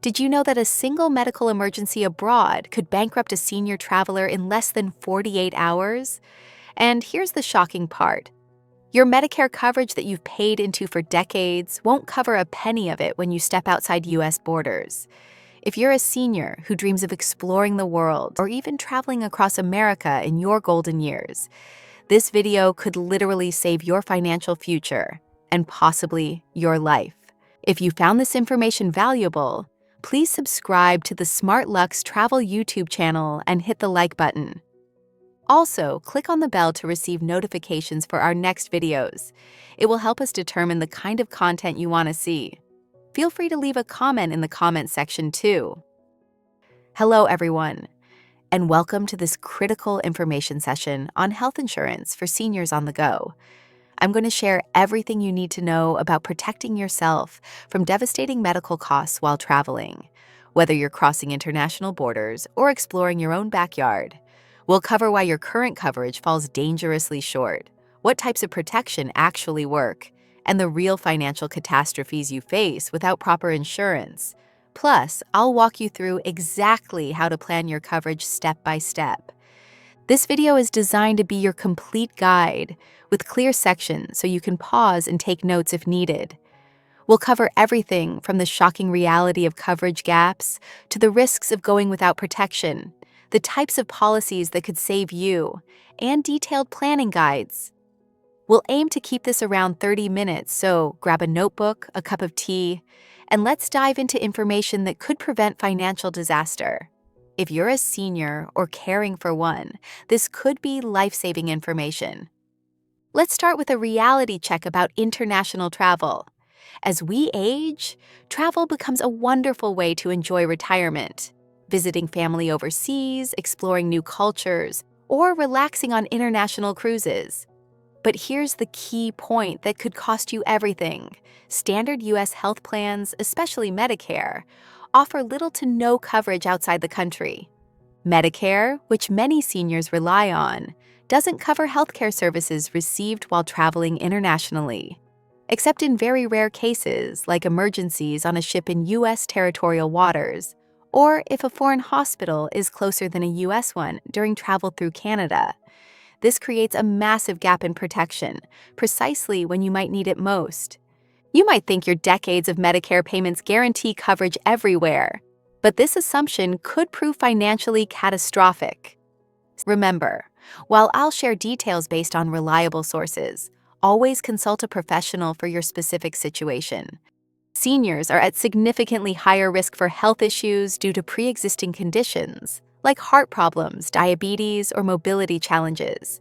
Did you know that a single medical emergency abroad could bankrupt a senior traveler in less than 48 hours? And here's the shocking part. Your Medicare coverage that you've paid into for decades won't cover a penny of it when you step outside US borders. If you're a senior who dreams of exploring the world or even traveling across America in your golden years, this video could literally save your financial future and possibly your life. If you found this information valuable, please subscribe to the Smart Lux Travel YouTube channel and hit the like button. Also, click on the bell to receive notifications for our next videos. It will help us determine the kind of content you want to see. Feel free to leave a comment in the comment section too. Hello everyone, and welcome to this critical information session on health insurance for seniors on the go. I'm going to share everything you need to know about protecting yourself from devastating medical costs while traveling. Whether you're crossing international borders or exploring your own backyard, we'll cover why your current coverage falls dangerously short, what types of protection actually work, and the real financial catastrophes you face without proper insurance. Plus, I'll walk you through exactly how to plan your coverage step by step. This video is designed to be your complete guide, with clear sections so you can pause and take notes if needed. We'll cover everything from the shocking reality of coverage gaps to the risks of going without protection, the types of policies that could save you, and detailed planning guides. We'll aim to keep this around 30 minutes, so grab a notebook, a cup of tea, and let's dive into information that could prevent financial disaster. If you're a senior or caring for one, this could be life-saving information. Let's start with a reality check about international travel. As we age, travel becomes a wonderful way to enjoy retirement. Visiting family overseas, exploring new cultures, or relaxing on international cruises. But here's the key point that could cost you everything. Standard US health plans, especially Medicare, offer little to no coverage outside the country. Medicare, which many seniors rely on, doesn't cover healthcare services received while traveling internationally, except in very rare cases like emergencies on a ship in US territorial waters, or if a foreign hospital is closer than a US one during travel through Canada. This creates a massive gap in protection, precisely when you might need it most. You might think your decades of Medicare payments guarantee coverage everywhere, but this assumption could prove financially catastrophic. Remember, while I'll share details based on reliable sources, always consult a professional for your specific situation. Seniors are at significantly higher risk for health issues due to pre-existing conditions, like heart problems, diabetes, or mobility challenges.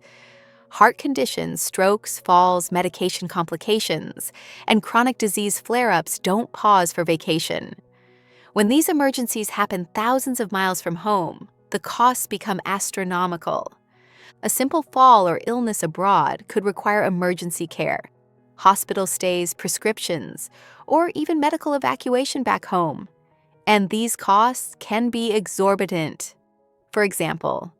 Heart conditions, strokes, falls, medication complications, and chronic disease flare-ups don't pause for vacation. When these emergencies happen thousands of miles from home, the costs become astronomical. A simple fall or illness abroad could require emergency care, hospital stays, prescriptions, or even medical evacuation back home. And these costs can be exorbitant. For example,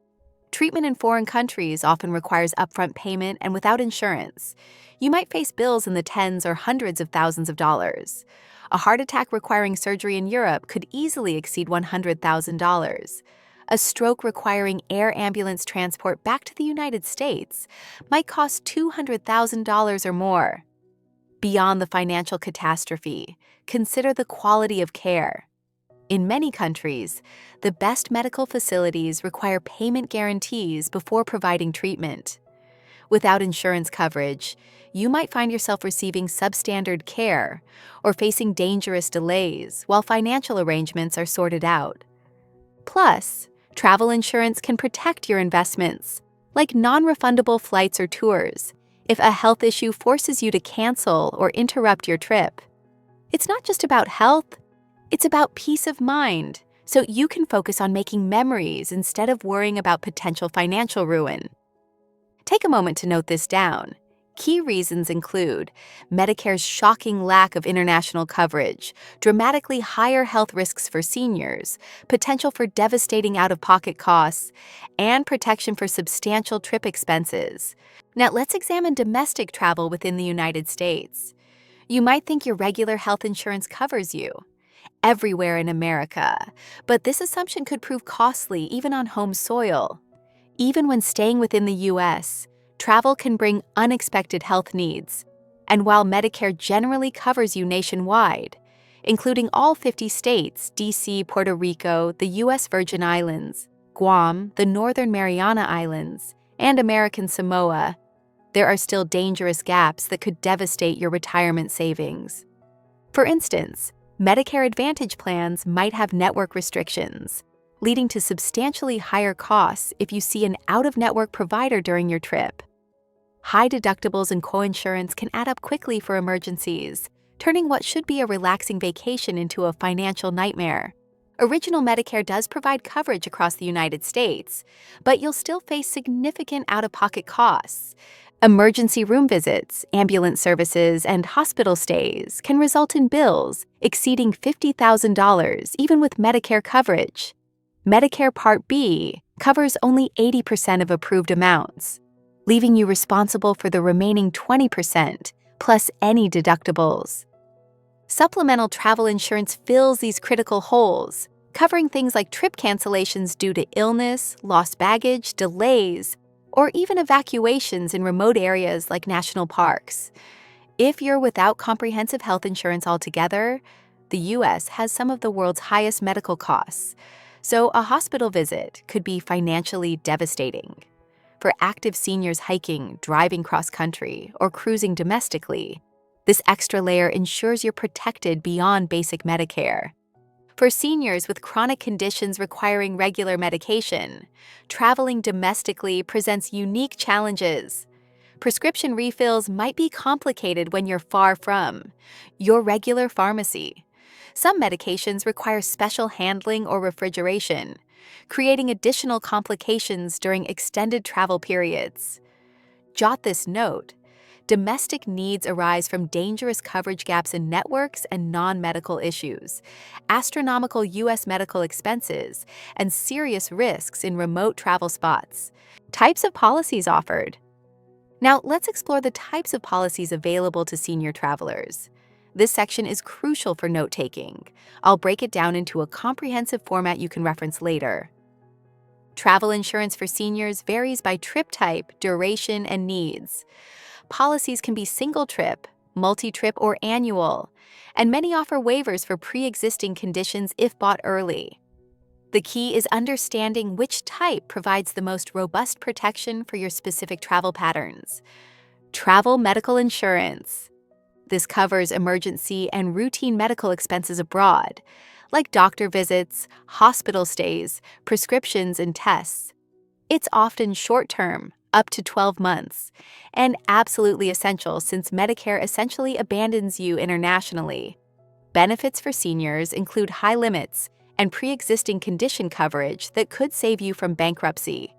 treatment in foreign countries often requires upfront payment, and without insurance, you might face bills in the tens or hundreds of thousands of dollars. A heart attack requiring surgery in Europe could easily exceed $100,000. A stroke requiring air ambulance transport back to the United States might cost $200,000 or more. Beyond the financial catastrophe, consider the quality of care. In many countries, the best medical facilities require payment guarantees before providing treatment. Without insurance coverage, you might find yourself receiving substandard care or facing dangerous delays while financial arrangements are sorted out. Plus, travel insurance can protect your investments, like non-refundable flights or tours, if a health issue forces you to cancel or interrupt your trip. It's not just about health. It's about peace of mind, so you can focus on making memories instead of worrying about potential financial ruin. Take a moment to note this down. Key reasons include Medicare's shocking lack of international coverage, dramatically higher health risks for seniors, potential for devastating out-of-pocket costs, and protection for substantial trip expenses. Now let's examine domestic travel within the United States. You might think your regular health insurance covers you. everywhere in America, but this assumption could prove costly even on home soil. Even when staying within the U.S., travel can bring unexpected health needs. And while Medicare generally covers you nationwide, including all 50 states, D.C., Puerto Rico, the U.S. Virgin Islands, Guam, the Northern Mariana Islands, and American Samoa, there are still dangerous gaps that could devastate your retirement savings. For instance, Medicare Advantage plans might have network restrictions, leading to substantially higher costs if you see an out-of-network provider during your trip. High deductibles and coinsurance can add up quickly for emergencies, turning what should be a relaxing vacation into a financial nightmare. Original Medicare does provide coverage across the United States, but you'll still face significant out-of-pocket costs. Emergency room visits, ambulance services, and hospital stays can result in bills exceeding $50,000 even with Medicare coverage. Medicare Part B covers only 80% of approved amounts, leaving you responsible for the remaining 20%, plus any deductibles. Supplemental travel insurance fills these critical holes, covering things like trip cancellations due to illness, lost baggage, delays, or even evacuations in remote areas like national parks. If you're without comprehensive health insurance altogether, the U.S. has some of the world's highest medical costs, so a hospital visit could be financially devastating. For active seniors hiking, driving cross-country, or cruising domestically, this extra layer ensures you're protected beyond basic Medicare. For seniors with chronic conditions requiring regular medication, traveling domestically presents unique challenges. Prescription refills might be complicated when you're far from your regular pharmacy. Some medications require special handling or refrigeration, creating additional complications during extended travel periods. Jot this note: domestic needs arise from dangerous coverage gaps in networks and non-medical issues, astronomical U.S. medical expenses, and serious risks in remote travel spots. Types of policies offered. Now, let's explore the types of policies available to senior travelers. This section is crucial for note-taking. I'll break it down into a comprehensive format you can reference later. Travel insurance for seniors varies by trip type, duration, and needs. Policies can be single-trip, multi-trip, or annual, and many offer waivers for pre-existing conditions if bought early. The key is understanding which type provides the most robust protection for your specific travel patterns. Travel medical insurance. This covers emergency and routine medical expenses abroad, like doctor visits, hospital stays, prescriptions, and tests. It's often short-term, up to 12 months, and absolutely essential since Medicare essentially abandons you internationally. Benefits for seniors include high limits and pre-existing condition coverage that could save you from bankruptcy.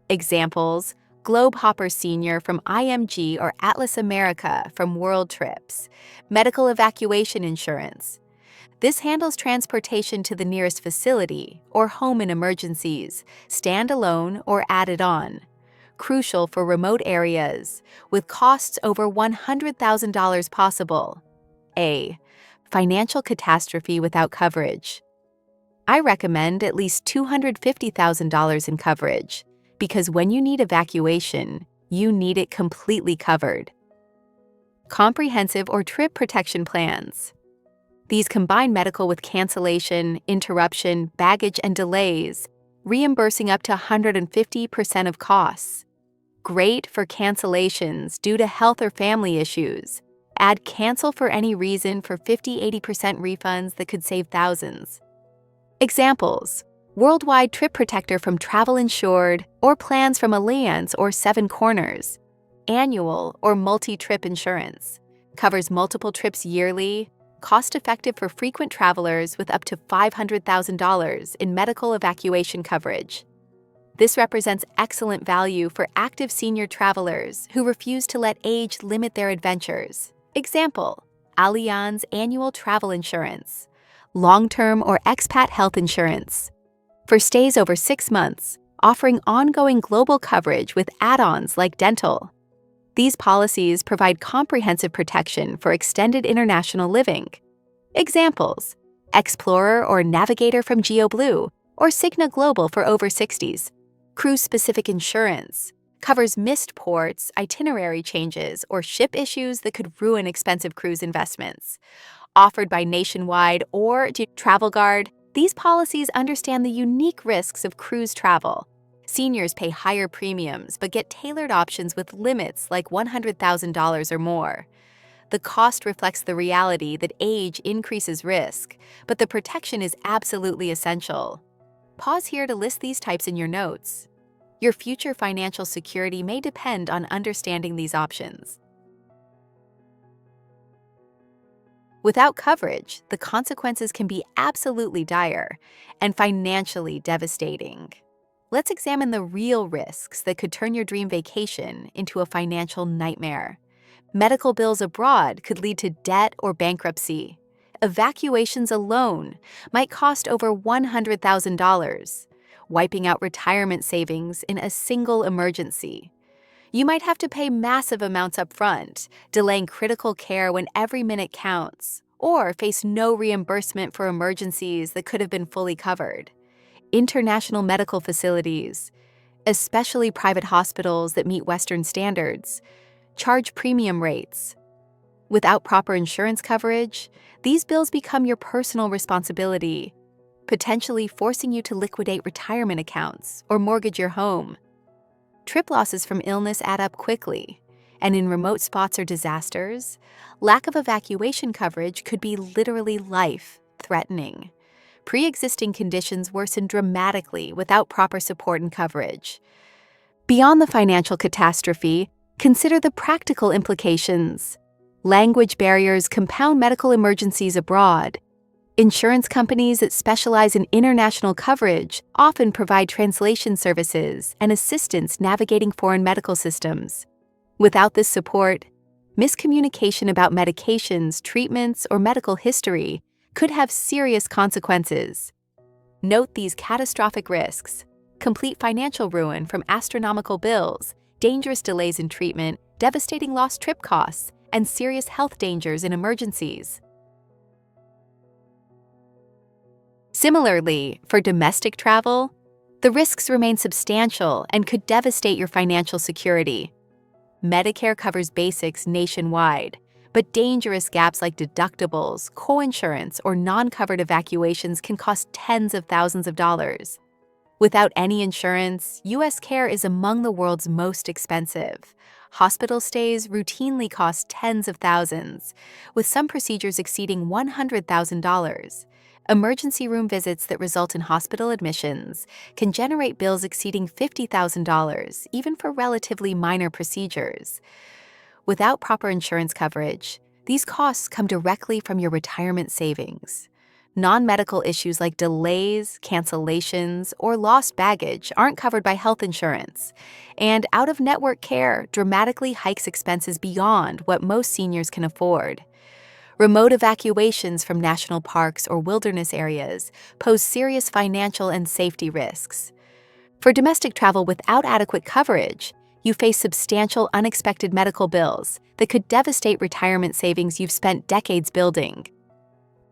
Examples: Globe Hopper Senior from IMG or Atlas America from World Trips, medical evacuation insurance. This handles transportation to the nearest facility or home in emergencies, standalone or added on. Crucial for remote areas, with costs over $100,000 possible. A. Financial catastrophe without coverage. I recommend at least $250,000 in coverage, because when you need evacuation, you need it completely covered. Comprehensive or trip protection plans. These combine medical with cancellation, interruption, baggage, and delays, reimbursing up to 150% of costs. Great for cancellations due to health or family issues. Add cancel for any reason for 50–80% refunds that could save thousands. Examples: Worldwide Trip Protector from Travel Insured or plans from Allianz or Seven Corners. Annual or multi-trip insurance. Covers multiple trips yearly, cost-effective for frequent travelers with up to $500,000 in medical evacuation coverage. This represents excellent value for active senior travelers who refuse to let age limit their adventures. Example: Allianz Annual Travel Insurance. Long-term or expat health insurance. For stays over 6 months, offering ongoing global coverage with add-ons like dental. These policies provide comprehensive protection for extended international living. Examples: Explorer or Navigator from GeoBlue, or Cigna Global for over 60s. Cruise-specific insurance covers missed ports, itinerary changes, or ship issues that could ruin expensive cruise investments. Offered by Nationwide or Travel Guard, these policies understand the unique risks of cruise travel. Seniors pay higher premiums but get tailored options with limits like $100,000 or more. The cost reflects the reality that age increases risk, but the protection is absolutely essential. Pause here to list these types in your notes. Your future financial security may depend on understanding these options. Without coverage, the consequences can be absolutely dire and financially devastating. Let's examine the real risks that could turn your dream vacation into a financial nightmare. Medical bills abroad could lead to debt or bankruptcy. Evacuations alone might cost over $100,000, wiping out retirement savings in a single emergency. You might have to pay massive amounts up front, delaying critical care when every minute counts, or face no reimbursement for emergencies that could have been fully covered. International medical facilities, especially private hospitals that meet Western standards, charge premium rates. Without proper insurance coverage, these bills become your personal responsibility, potentially forcing you to liquidate retirement accounts or mortgage your home. Trip losses from illness add up quickly, and in remote spots or disasters, lack of evacuation coverage could be literally life-threatening. Pre-existing conditions worsen dramatically without proper support and coverage. Beyond the financial catastrophe, consider the practical implications. Language barriers compound medical emergencies abroad. Insurance companies that specialize in international coverage often provide translation services and assistance navigating foreign medical systems. Without this support, miscommunication about medications, treatments, or medical history could have serious consequences. Note these catastrophic risks: complete financial ruin from astronomical bills, dangerous delays in treatment, devastating lost trip costs, and serious health dangers in emergencies. Similarly, for domestic travel, the risks remain substantial and could devastate your financial security. Medicare covers basics nationwide, but dangerous gaps like deductibles, coinsurance, or non-covered evacuations can cost tens of thousands of dollars. Without any insurance, U.S. care is among the world's most expensive. Hospital stays routinely cost tens of thousands, with some procedures exceeding $100,000. Emergency room visits that result in hospital admissions can generate bills exceeding $50,000, even for relatively minor procedures. Without proper insurance coverage, these costs come directly from your retirement savings. Non-medical issues like delays, cancellations, or lost baggage aren't covered by health insurance, and out-of-network care dramatically hikes expenses beyond what most seniors can afford. Remote evacuations from national parks or wilderness areas pose serious financial and safety risks. For domestic travel without adequate coverage, you face substantial unexpected medical bills that could devastate retirement savings you've spent decades building.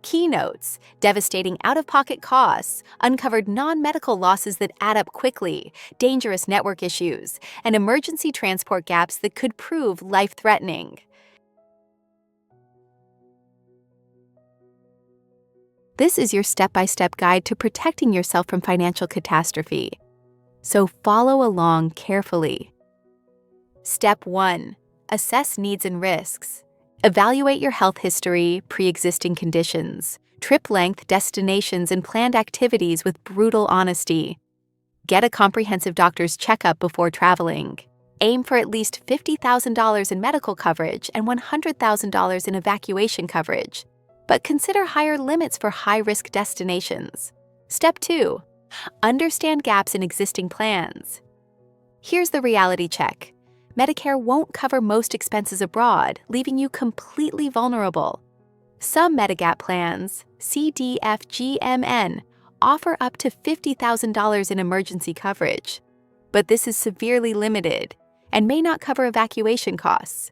Keynotes: devastating out-of-pocket costs, uncovered non-medical losses that add up quickly, dangerous network issues, and emergency transport gaps that could prove life-threatening. This is your step-by-step guide to protecting yourself from financial catastrophe. So follow along carefully. Step 1. Assess needs and risks. Evaluate your health history, pre-existing conditions, trip length, destinations, and planned activities with brutal honesty. Get a comprehensive doctor's checkup before traveling. Aim for at least $50,000 in medical coverage and $100,000 in evacuation coverage, but consider higher limits for high-risk destinations. Step 2. Understand gaps in existing plans. Here's the reality check. Medicare won't cover most expenses abroad, leaving you completely vulnerable. Some Medigap plans, CDFGMN, offer up to $50,000 in emergency coverage, but this is severely limited and may not cover evacuation costs.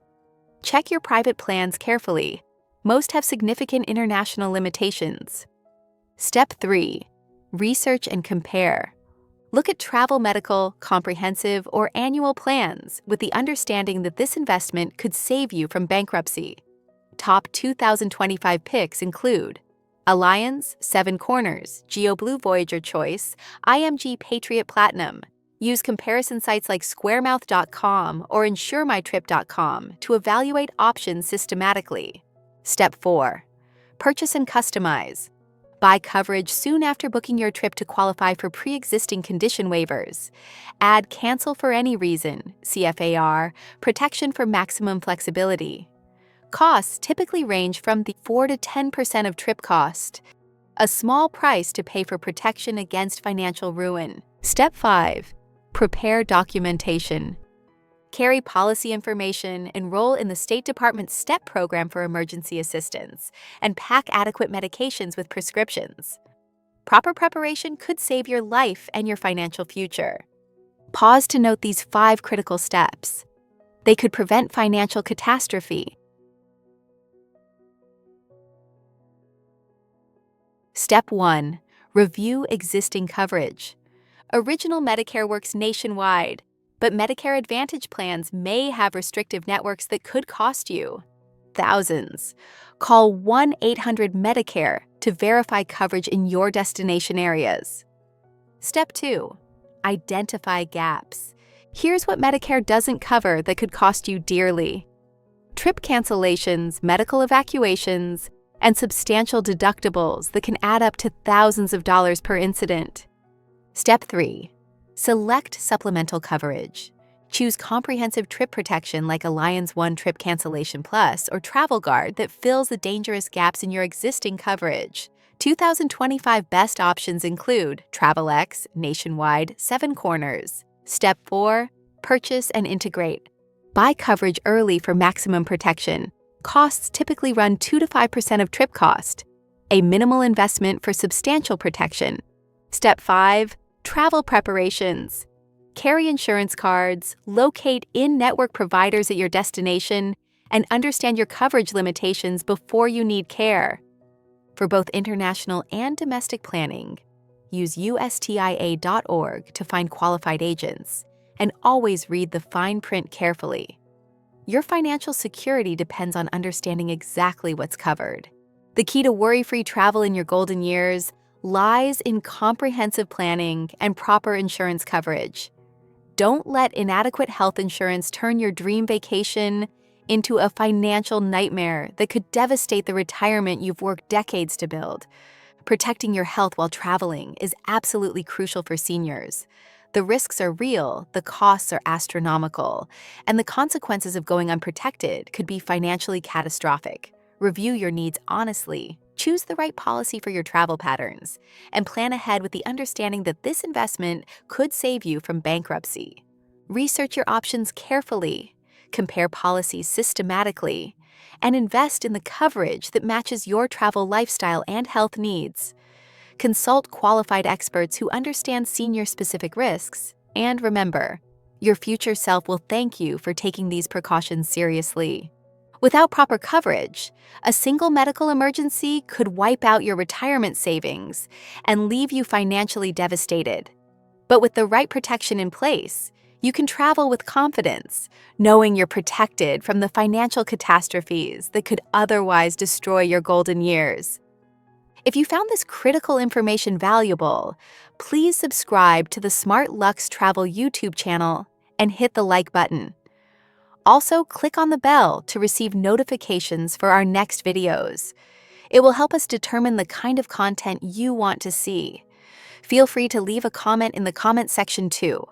Check your private plans carefully. Most have significant international limitations. Step 3. Research and compare. Look at travel, medical, comprehensive, or annual plans with the understanding that this investment could save you from bankruptcy. Top 2025 picks include Alliance, Seven Corners, Geo Blue Voyager Choice, IMG Patriot Platinum. Use comparison sites like squaremouth.com or insuremytrip.com to evaluate options systematically. Step 4. Purchase and customize. Buy coverage soon after booking your trip to qualify for pre-existing condition waivers. Add cancel for any reason, CFAR, protection for maximum flexibility. Costs typically range from the 4 to 10% of trip cost, a small price to pay for protection against financial ruin. Step 5. Prepare documentation. Carry policy information, enroll in the State Department's STEP program for emergency assistance, and pack adequate medications with prescriptions. Proper preparation could save your life and your financial future. Pause to note these 5 critical steps. They could prevent financial catastrophe. Step 1. Review existing coverage. Original Medicare works nationwide, but Medicare Advantage plans may have restrictive networks that could cost you thousands. Call 1-800-MEDICARE to verify coverage in your destination areas. Step 2. Identify gaps. Here's what Medicare doesn't cover that could cost you dearly: trip cancellations, medical evacuations, and substantial deductibles that can add up to thousands of dollars per incident. Step 3. Select supplemental coverage. Choose comprehensive trip protection like Alliance One Trip Cancellation Plus or Travel Guard that fills the dangerous gaps in your existing coverage. 2025 best options include TravelX, Nationwide, Seven Corners. Step 4. Purchase and integrate. Buy coverage early for maximum protection. Costs typically run 2 to 5% of trip cost. A minimal investment for substantial protection. Step 5. Travel preparations. Carry insurance cards, locate in-network providers at your destination, and understand your coverage limitations before you need care. For both international and domestic planning, use ustia.org to find qualified agents, and always read the fine print carefully. Your financial security depends on understanding exactly what's covered. The key to worry-free travel in your golden years lies in comprehensive planning and proper insurance coverage. Don't let inadequate health insurance turn your dream vacation into a financial nightmare that could devastate the retirement you've worked decades to build. Protecting your health while traveling is absolutely crucial for seniors. The risks are real, the costs are astronomical, and the consequences of going unprotected could be financially catastrophic. Review your needs honestly. Choose the right policy for your travel patterns, and plan ahead with the understanding that this investment could save you from bankruptcy. Research your options carefully, compare policies systematically, and invest in the coverage that matches your travel lifestyle and health needs. Consult qualified experts who understand senior-specific risks, and remember, your future self will thank you for taking these precautions seriously. Without proper coverage, a single medical emergency could wipe out your retirement savings and leave you financially devastated. But with the right protection in place, you can travel with confidence, knowing you're protected from the financial catastrophes that could otherwise destroy your golden years. If you found this critical information valuable, please subscribe to the Smart Lux Travel YouTube channel and hit the like button. Also, click on the bell to receive notifications for our next videos. It will help us determine the kind of content you want to see. Feel free to leave a comment in the comment section too.